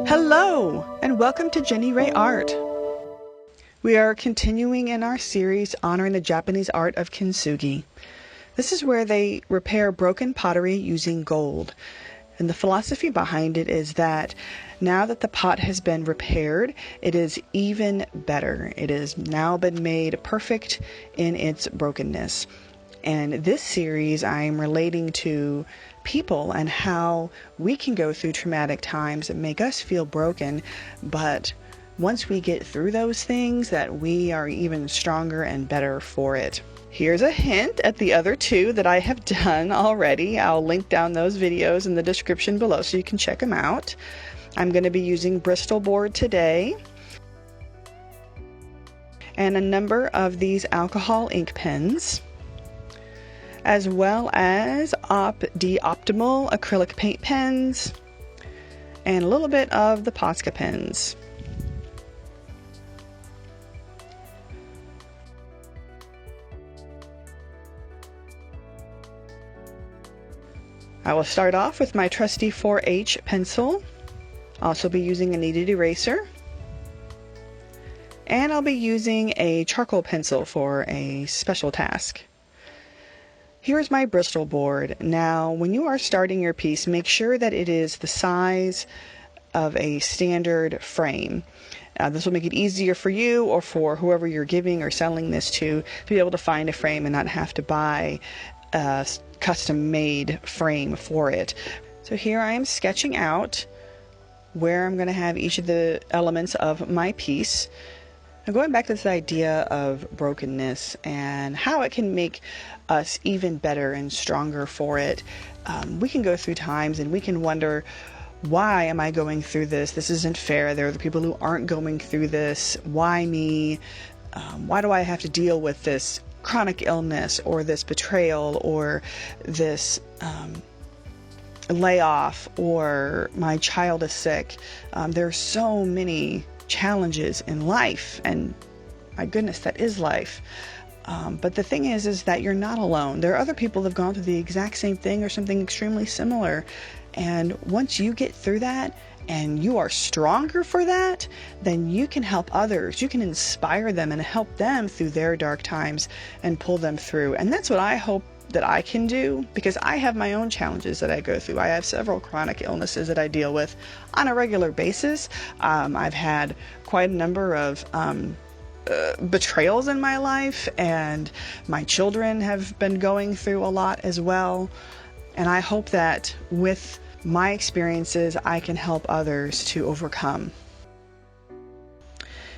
Hello, and welcome to Jenny Ray Art. We are continuing in our series honoring the Japanese art of Kintsugi. This is where they repair broken pottery using gold. And the philosophy behind it is that now that the pot has been repaired, it is even better. It has now been made perfect in its brokenness. And this series, I'm relating to people and how we can go through traumatic times that make us feel broken, but once we get through those things, that we are even stronger and better for it. Here's a hint at the other two that I have done already. I'll link down those videos in the description below so you can check them out. I'm going to be using Bristol board today and a number of these alcohol ink pens, as well as the Optimal acrylic paint pens and a little bit of the Posca pens. I will start off with my trusty 4H pencil. I'll also be using a kneaded eraser, and I'll be using a charcoal pencil for a special task. Here's my Bristol board. Now, when you are starting your piece, make sure that it is the size of a standard frame. This will make it easier for you or for whoever you're giving or selling this to be able to find a frame and not have to buy a custom-made frame for it. So here I am sketching out where I'm going to have each of the elements of my piece. Now, going back to this idea of brokenness and how it can make us even better and stronger for it, we can go through times and we can wonder, why am I going through this? This isn't fair. There are the people who aren't going through this. Why me? Why do I have to deal with this chronic illness or this betrayal or this layoff, or my child is sick? There are so many challenges in life, and my goodness, that is life. But the thing is that you're not alone. There are other people that have gone through the exact same thing or something extremely similar. And once you get through that and you are stronger for that, then you can help others. You can inspire them and help them through their dark times and pull them through. And that's what I hope that I can do, because I have my own challenges that I go through. I have several chronic illnesses that I deal with on a regular basis. I've had quite a number of betrayals in my life, and my children have been going through a lot as well. And I hope that with my experiences, I can help others to overcome.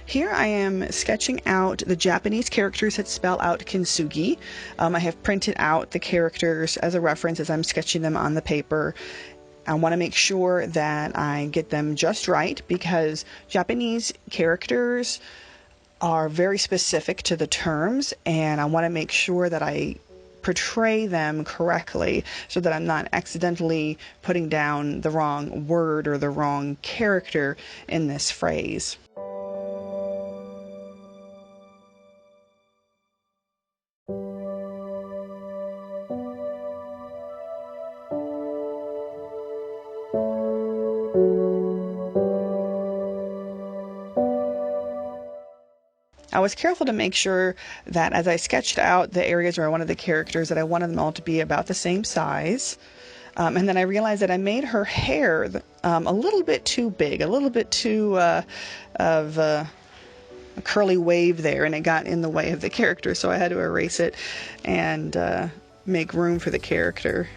Here I am sketching out the Japanese characters that spell out Kintsugi. I have printed out the characters as a reference as I'm sketching them on the paper. I want to make sure that I get them just right, because Japanese characters are very specific to the terms, and I want to make sure that I portray them correctly so that I'm not accidentally putting down the wrong word or the wrong character in this phrase. I was careful to make sure that as I sketched out the areas where I wanted the characters, that I wanted them all to be about the same size. And then I realized that I made her hair a little bit too big, a little bit too of a curly wave there, and it got in the way of the character, so I had to erase it and make room for the character.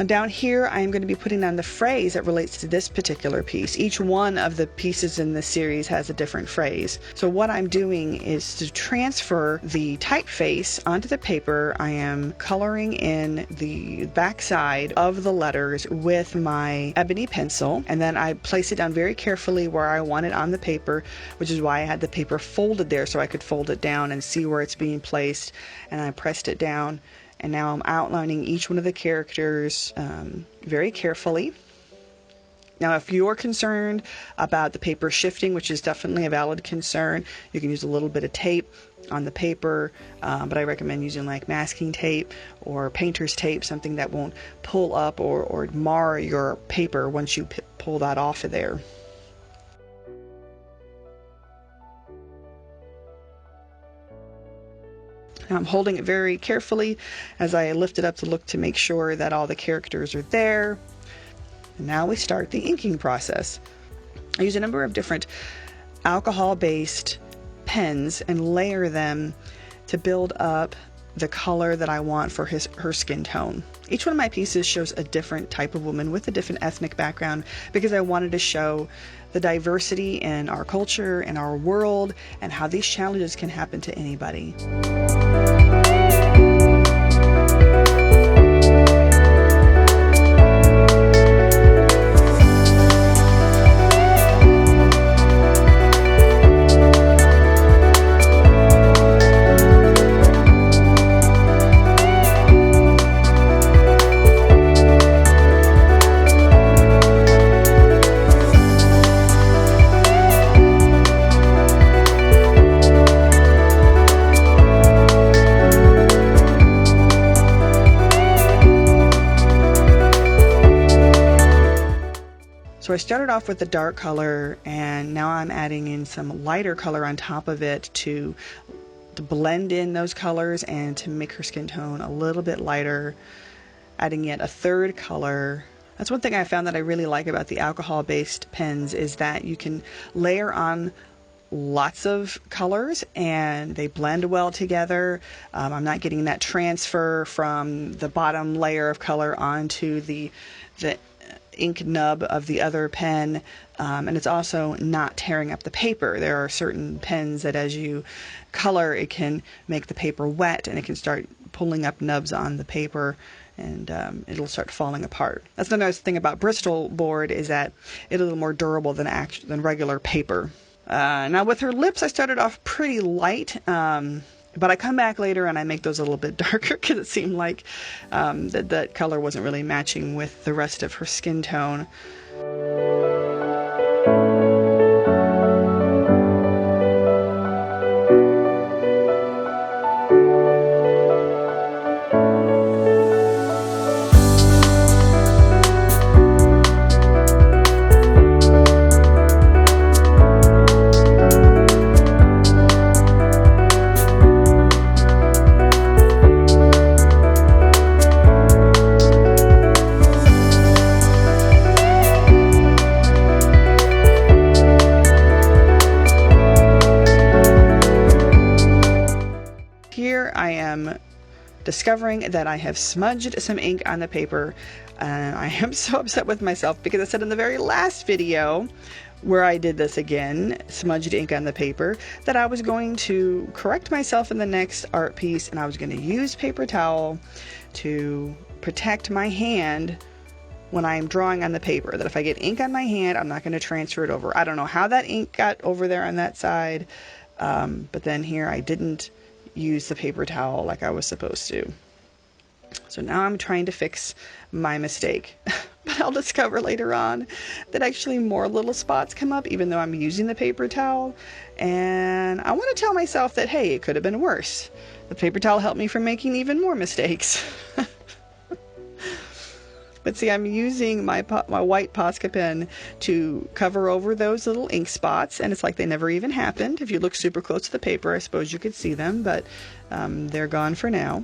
Now down here, I'm going to be putting on the phrase that relates to this particular piece. Each one of the pieces in this series has a different phrase. So what I'm doing is to transfer the typeface onto the paper. I am coloring in the back side of the letters with my ebony pencil, and then I place it down very carefully where I want it on the paper, which is why I had the paper folded there so I could fold it down and see where it's being placed. And I pressed it down. And now I'm outlining each one of the characters very carefully. Now, if you're concerned about the paper shifting, which is definitely a valid concern, you can use a little bit of tape on the paper, but I recommend using like masking tape or painter's tape, something that won't pull up or mar your paper once you pull that off of there. I'm holding it very carefully as I lift it up to look to make sure that all the characters are there. And now we start the inking process. I use a number of different alcohol-based pens and layer them to build up the color that I want for her skin tone. Each one of my pieces shows a different type of woman with a different ethnic background because I wanted to show the diversity in our culture and our world and how these challenges can happen to anybody. So I started off with the dark color, and now I'm adding in some lighter color on top of it to blend in those colors and to make her skin tone a little bit lighter, adding yet a third color. That's one thing I found that I really like about the alcohol-based pens is that you can layer on lots of colors and they blend well together. I'm not getting that transfer from the bottom layer of color onto the ink nub of the other pen, and it's also not tearing up the paper. There are certain pens that as you color, it can make the paper wet and it can start pulling up nubs on the paper, and it'll start falling apart. That's the nice thing about Bristol board, is that it's a little more durable than regular paper. Now with her lips, I started off pretty light, but I come back later and I make those a little bit darker because it seemed like that color wasn't really matching with the rest of her skin tone. Here I am discovering that I have smudged some ink on the paper, and I am so upset with myself because I said in the very last video where I did this again, smudged ink on the paper, that I was going to correct myself in the next art piece and I was going to use paper towel to protect my hand when I'm drawing on the paper, that if I get ink on my hand, I'm not going to transfer it over. I don't know how that ink got over there on that side, but then here I didn't use the paper towel like I was supposed to. So now I'm trying to fix my mistake. But I'll discover later on that actually more little spots come up even though I'm using the paper towel. And I want to tell myself that, hey, it could have been worse. The paper towel helped me from making even more mistakes. But see, I'm using my white Posca pen to cover over those little ink spots, and it's like they never even happened. If you look super close to the paper, I suppose you could see them, but they're gone for now.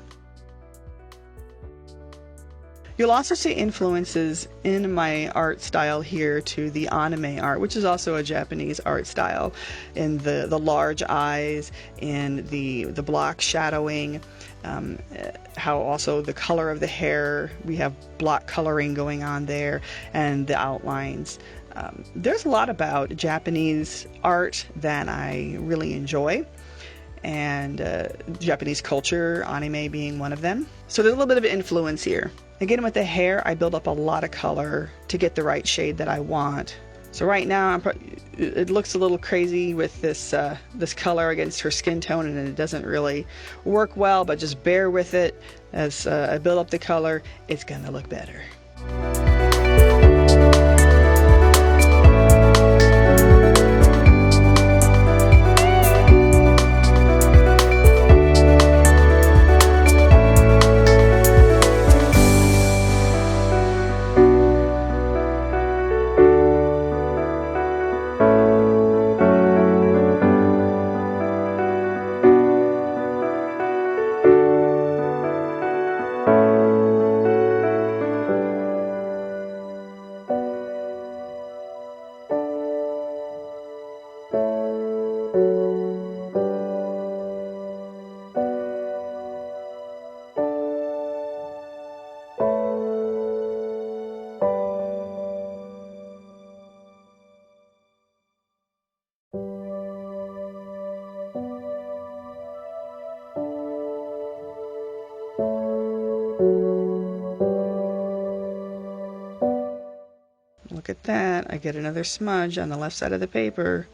You'll also see influences in my art style here to the anime art, which is also a Japanese art style, in the large eyes, in the block shadowing, how also the color of the hair, we have block coloring going on there, and the outlines. There's a lot about Japanese art that I really enjoy, and Japanese culture, anime being one of them. So there's a little bit of influence here. Again, with the hair, I build up a lot of color to get the right shade that I want. So right now, it looks a little crazy with this this color against her skin tone, and it doesn't really work well, but just bear with it. As I build up the color, it's gonna look better. Look at that. I get another smudge on the left side of the paper.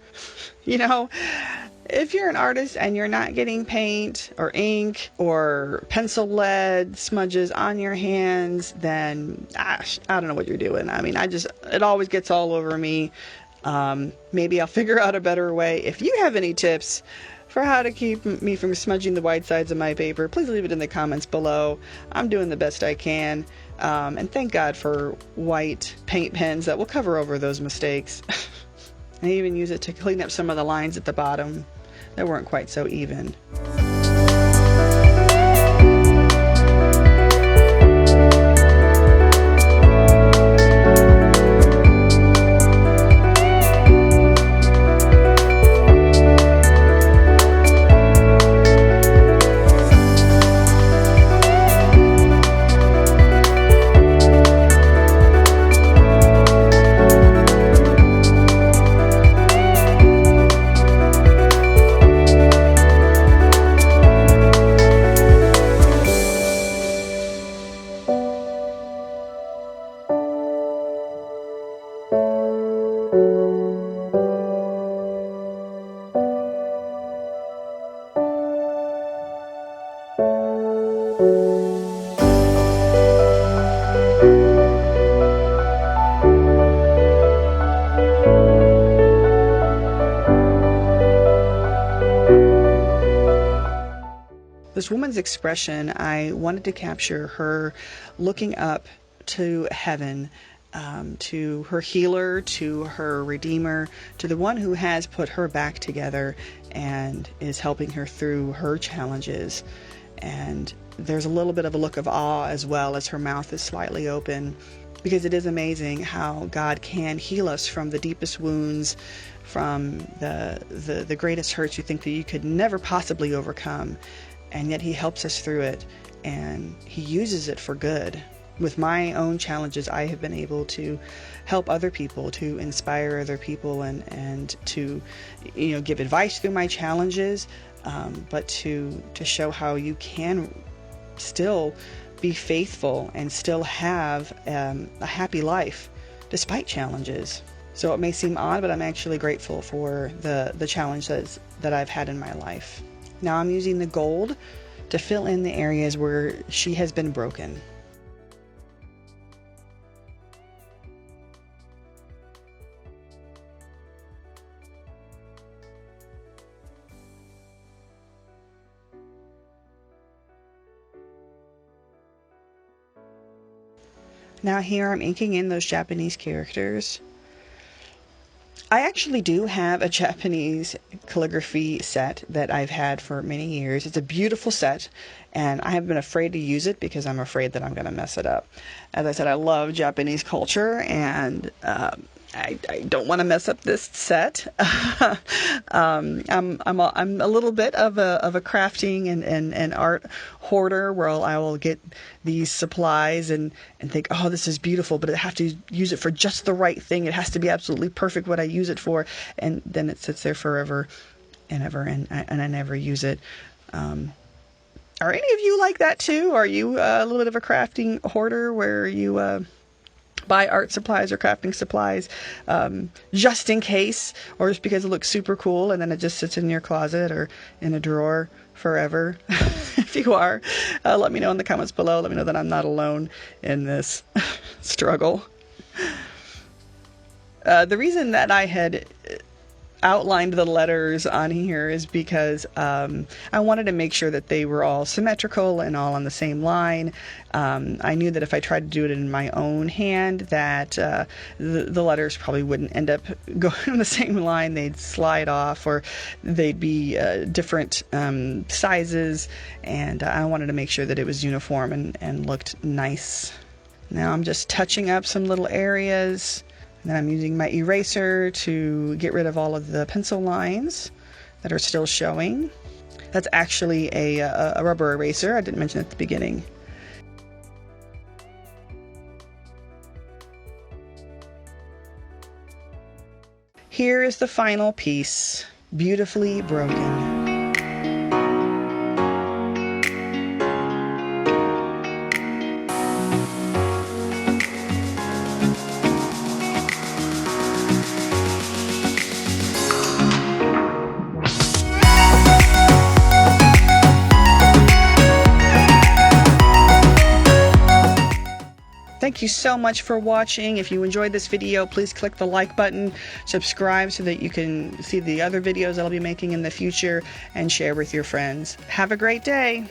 You know, if you're an artist and you're not getting paint or ink or pencil lead smudges on your hands, then I don't know what you're doing. I mean, it always gets all over me. Maybe I'll figure out a better way. If you have any tips for how to keep me from smudging the white sides of my paper, please leave it in the comments below. I'm doing the best I can. And thank God for white paint pens that will cover over those mistakes. I even use it to clean up some of the lines at the bottom that weren't quite so even. This woman's expression, I wanted to capture her looking up to heaven, to her healer, to her redeemer, to the one who has put her back together and is helping her through her challenges. And there's a little bit of a look of awe as well as her mouth is slightly open, because it is amazing how God can heal us from the deepest wounds, from the greatest hurts you think that you could never possibly overcome. And yet he helps us through it, and he uses it for good. With my own challenges, I have been able to help other people, to inspire other people, and to, give advice through my challenges, but to show how you can still be faithful and still have a happy life despite challenges. So it may seem odd, but I'm actually grateful for the challenges that I've had in my life. Now I'm using the gold to fill in the areas where she has been broken. Now here I'm inking in those Japanese characters. I actually do have a Japanese calligraphy set that I've had for many years. It's a beautiful set, and I have been afraid to use it because I'm afraid that I'm going to mess it up. As I said, I love Japanese culture, and I don't want to mess up this set. I'm a little bit of a crafting and art hoarder, where I will get these supplies and think, oh, this is beautiful, but I have to use it for just the right thing. It has to be absolutely perfect what I use it for, and then it sits there forever and ever, and I never use it. Are any of you like that too? Are you a little bit of a crafting hoarder, where you buy art supplies or crafting supplies just in case, or just because it looks super cool, and then it just sits in your closet or in a drawer forever? If you are, let me know in the comments below. Let me know that I'm not alone in this struggle. The reason that I had outlined the letters on here is because I wanted to make sure that they were all symmetrical and all on the same line. I knew that if I tried to do it in my own hand, that the letters probably wouldn't end up going on the same line. They'd slide off, or they'd be different sizes, and I wanted to make sure that it was uniform and looked nice. Now I'm just touching up some little areas. And then I'm using my eraser to get rid of all of the pencil lines that are still showing. That's actually a rubber eraser. I didn't mention at the beginning. Here is the final piece, beautifully broken. Thank you so much for watching. If you enjoyed this video, please click the like button, subscribe so that you can see the other videos that I'll be making in the future, and share with your friends. Have a great day.